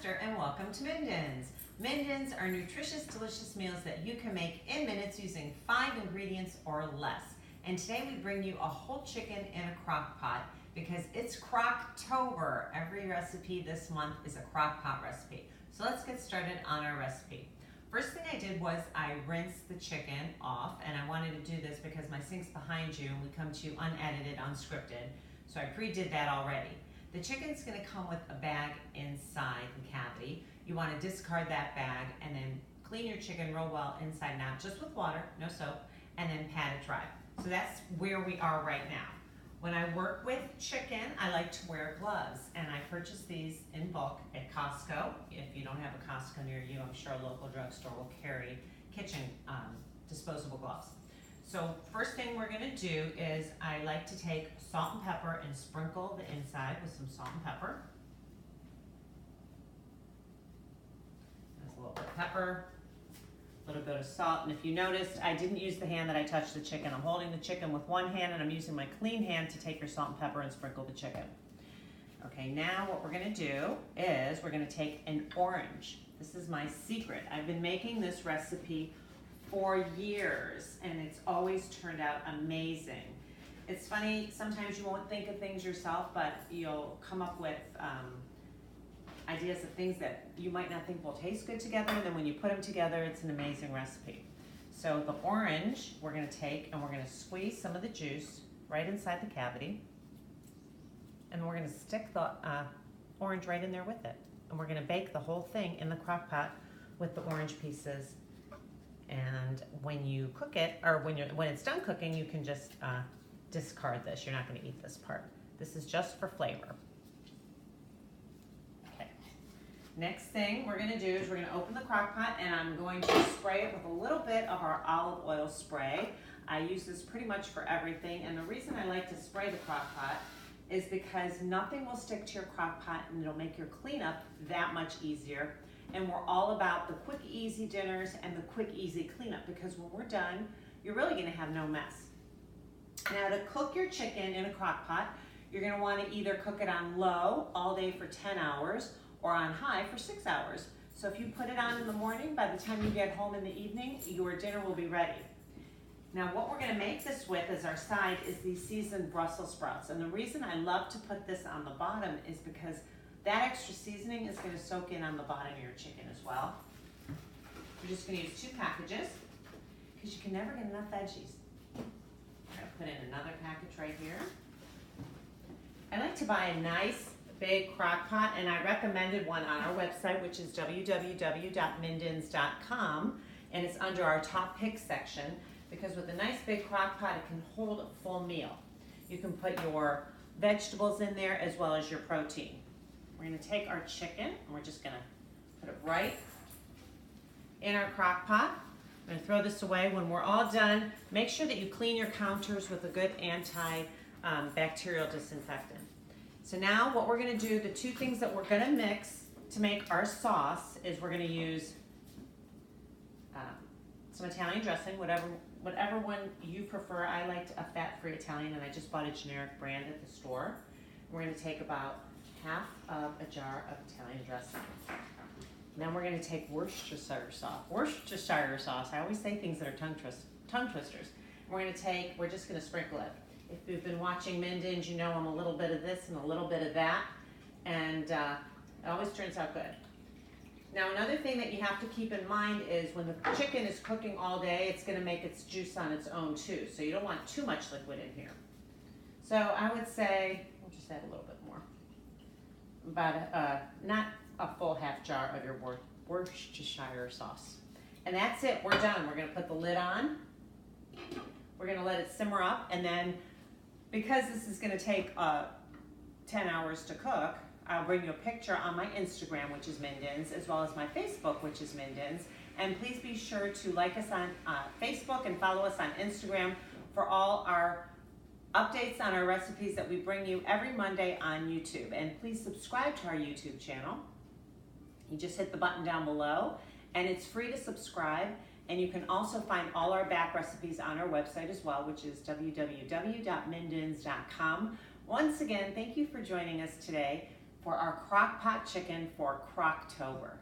Esther and welcome to Minden's. Minden's are nutritious, delicious meals that you can make in minutes using 5 ingredients or less. And today we bring you a whole chicken in a crock pot because it's Crocktober. Every recipe this month is a crock pot recipe. So let's get started on our recipe. First thing I did was I rinsed the chicken off, and I wanted to do this because my sink's behind you and we come to you unedited, unscripted. So I pre-did that already. The chicken's going to come with a bag inside the cavity. You want to discard that bag and then clean your chicken real well inside and out, just with water, no soap, and then pat it dry. So that's where we are right now. When I work with chicken, I like to wear gloves, and I purchased these in bulk at Costco. If you don't have a Costco near you, I'm sure a local drugstore will carry kitchen disposable gloves. So first thing we're going to do is I like to take salt and pepper and sprinkle the inside with some salt and pepper. That's a little bit of pepper, a little bit of salt, and if you noticed, I didn't use the hand that I touched the chicken. I'm holding the chicken with one hand and I'm using my clean hand to take your salt and pepper and sprinkle the chicken. Okay, now what we're going to do is we're going to take an orange. This is my secret. I've been making this recipe for years and it's always turned out amazing. It's funny, sometimes you won't think of things yourself, but you'll come up with ideas of things that you might not think will taste good together, and then when you put them together, it's an amazing recipe. So the orange we're going to take and we're going to squeeze some of the juice right inside the cavity, and we're going to stick the orange right in there with it, and we're going to bake the whole thing in the crock pot with the orange pieces. And when you cook it, or when it's done cooking, you can just discard this. You're not going to eat this part. This is just for flavor. Okay. Next thing we're going to do is we're going to open the crock pot, and I'm going to spray it with a little bit of our olive oil spray. I use this pretty much for everything, and the reason I like to spray the crock pot is because nothing will stick to your crock pot, and it'll make your cleanup that much easier. And we're all about the quick, easy dinners and the quick, easy cleanup, because when we're done, you're really going to have no mess. Now, to cook your chicken in a crock pot, you're going to want to either cook it on low all day for 10 hours or on high for 6 hours. So if you put it on in the morning, by the time you get home in the evening, your dinner will be ready. Now, what we're going to make this with as our side is these seasoned Brussels sprouts. And the reason I love to put this on the bottom is because that extra seasoning is going to soak in on the bottom of your chicken as well. You're just going to use 2 packages because you can never get enough veggies. I'm going to put in another package right here. I like to buy a nice big crock pot, and I recommended one on our website, which is www.mindens.com, and it's under our top picks section, because with a nice big crock pot, it can hold a full meal. You can put your vegetables in there as well as your protein. We're going to take our chicken and we're just going to put it right in our crock pot. I'm going to throw this away. When we're all done, make sure that you clean your counters with a good anti-bacterial disinfectant. So now what we're going to do, the 2 things that we're going to mix to make our sauce is we're going to use some Italian dressing, whatever one you prefer. I like a fat-free Italian, and I just bought a generic brand at the store. We're going to take about half of a jar of Italian dressing. Then we're going to take Worcestershire sauce. Worcestershire sauce. I always say things that are tongue twisters. We're just going to sprinkle it. If you've been watching Minden's, you know I'm a little bit of this and a little bit of that, and it always turns out good. Now, another thing that you have to keep in mind is when the chicken is cooking all day, it's going to make its juice on its own too. So you don't want too much liquid in here. So I would say we'll just add a little bit more. About not a full half jar of your Worcestershire sauce. And that's it, we're done. We're going to put the lid on. We're going to let it simmer up, and then because this is going to take 10 hours to cook, I'll bring you a picture on my Instagram, which is Minden's, as well as my Facebook, which is Minden's. And please be sure to like us on Facebook and follow us on Instagram for all our updates on our recipes that we bring you every Monday on YouTube. And please subscribe to our YouTube channel. You just hit the button down below, and it's free to subscribe. And you can also find all our back recipes on our website as well, which is www.mindens.com. Once again, thank you for joining us today for our Crock Pot Chicken for Crocktober.